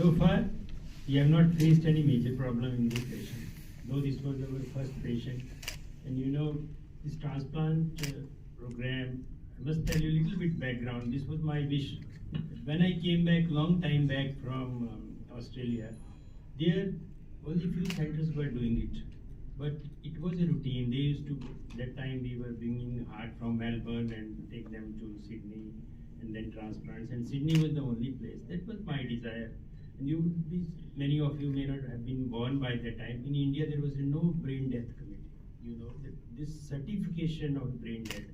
So far, we have not faced any major problem in this patient, though this was our first patient. And you know, this transplant program, I must tell you a little bit background. This was my wish. When I came back, long time back from Australia, there only few centers were doing it. But it was a routine. They used to, that time we were bringing heart from Melbourne and take them to Sydney and then transplants. And Sydney was the only place. That was my desire. And you would be, many of you may not have been born by that time. In India, there was no brain death committee. You know, this certification of brain death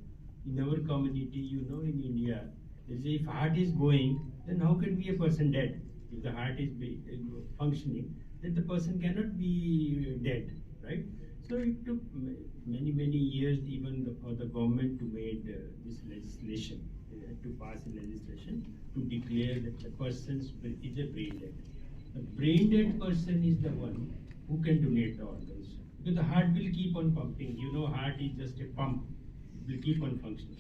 in our community, you know, in India, they say if heart is going, then how can be a person dead? If the heart is functioning, then the person cannot be dead, right? So it took many years even for the government to make this legislation, to pass a legislation to declare that the person is a brain dead. The brain dead person is the one who can donate the organs. Because the heart will keep on pumping. You know, heart is just a pump. It will keep on functioning.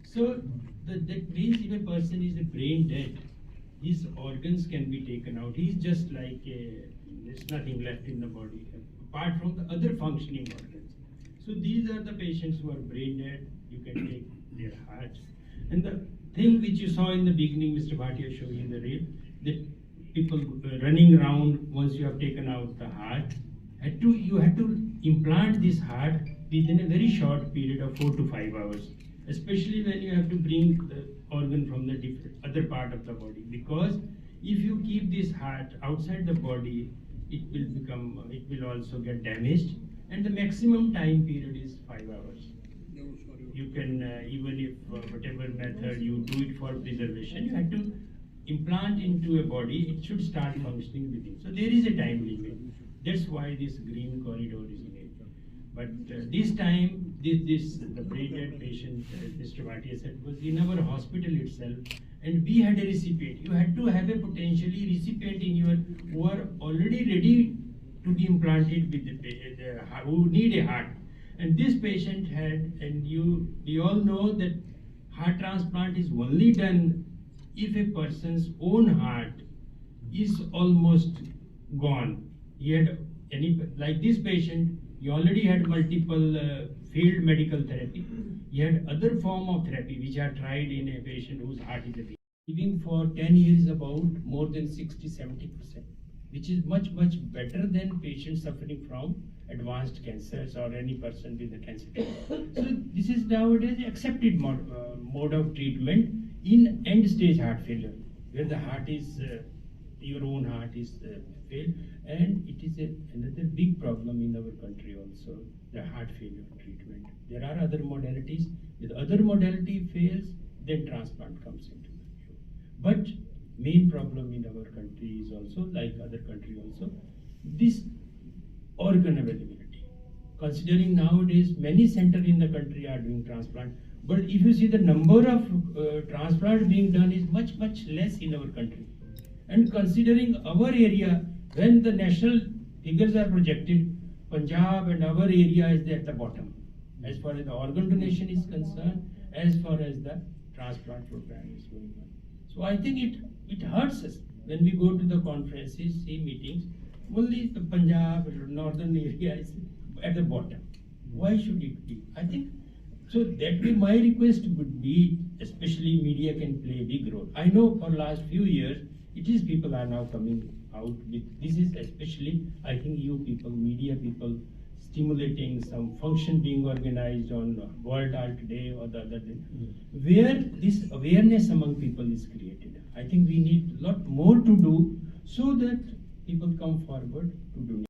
So that means if a person is a brain dead, his organs can be taken out. He's just like there's nothing left in the body apart from the other functioning organs. So these are the patients who are brain dead. You can take their heart. And the thing which you saw in the beginning, Mr. Bhatia showed in the reel, that people running around once you have taken out the heart, you had to implant this heart within a very short period of 4 to 5 hours, especially when you have to bring the organ from the other part of the body. Because if you keep this heart outside the body, it will also get damaged, and the maximum time period is 5 hours. You can, even if whatever method you do it for preservation, you have to implant into a body, it should start functioning within. So there is a time limit. That's why this green corridor is made. But this time, the brain dead patient, Mr. Bhatia said, was in our hospital itself, and we had a recipient. You had to have a potentially recipient in your who are already ready to be implanted with who need a heart. And this patient had, and we all know that heart transplant is only done if a person's own heart is almost gone. He had like this patient, he already had multiple failed medical therapy. He had other form of therapy which are tried in a patient whose heart is a living for 10 years about more than 60-70%, which is much better than patients suffering from advanced cancers or any person with a cancer. So this is nowadays accepted mode of treatment in end stage heart failure, where the heart is your own heart is failed, and it is another big problem in our country also, the heart failure treatment. There are other modalities. If the other modality fails, then transplant comes into the view. But main problem in our country is also, like other country also, this organ availability. Considering nowadays many centers in the country are doing transplant, but if you see the number of transplant being done is much less in our country. And considering our area, when the national figures are projected, Punjab and our area is at the bottom, as far as the organ donation is concerned, as far as the transplant program is going on. So I think it hurts us when we go to the conferences, see meetings, only the Punjab or northern area is at the bottom. Why should it be? I think, so that way my request would be, especially media can play a big role. I know for last few years, it is people are now coming out with, this is especially, I think you people, media people, stimulating some function being organized on World Heart Day or the other day, where this awareness among people is created. I think we need a lot more to do so that people come forward to donate.